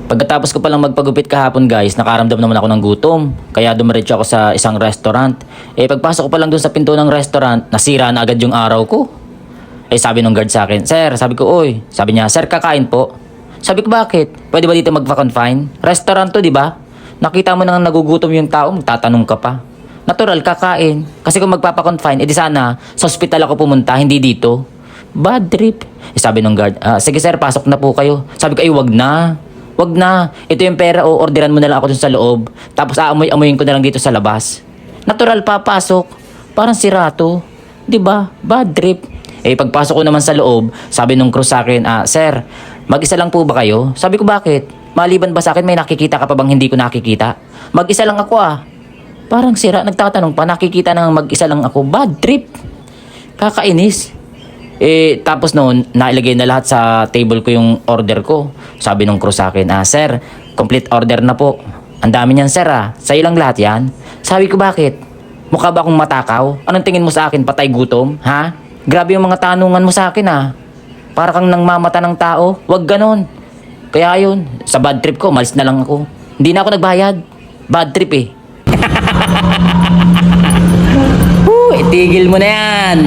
Pagkatapos ko palang magpagupit kahapon guys, nakaramdam naman ako ng gutom. Kaya dumiretso ako sa isang restaurant. Pagpasok ko pa lang dun sa pinto ng restaurant, nasira na agad yung araw ko. Sabi nung guard sa akin, "Sir," sabi ko, "Oy." Sabi niya, "Sir, kakain po." Sabi ko, "Bakit? Pwede ba dito magpa-confine? Restaurant to, di ba? Nakita mo nang nagugutom yung tao, magtatanong ka pa." Natural, kakain. Kasi kung magpapa-confine, edi sana sa ospital ako pumunta, hindi dito. Bad trip. Sabi nung guard, "Sige sir, pasok na po kayo." Sabi ko, "Ay, wag na. Wag na. Ito yung pera, o orderan mo na lang ako dun sa loob. Tapos aamoy-amoyin ko na lang dito sa labas." Natural, papasok. Parang sirato. Diba? Bad trip. Pagpasok ko naman sa loob, sabi nung crew sa akin, "Sir, mag-isa lang po ba kayo?" Sabi ko, "Bakit? Maliban ba sa akin, may nakikita ka pa bang hindi ko nakikita?" "Mag-isa lang ako Parang sira, nagtatanong pa, nakikita nang mag-isa lang ako. Bad trip. Kakainis. Tapos noon, nailagay na lahat sa table ko yung order ko. Sabi nung crew sa akin, "Sir, complete order na po." "Ang dami niyan sir Sa'yo lang lahat yan?" Sabi ko, "Bakit? Mukha ba akong matakaw? Anong tingin mo sa akin? Patay gutom? Ha? Grabe yung mga tanungan mo sa akin Para kang nang mamata ng tao. Wag ganon." Kaya yun, sa bad trip ko, malis na lang ako. Hindi na ako nagbayad. Bad trip Itigil mo na yan.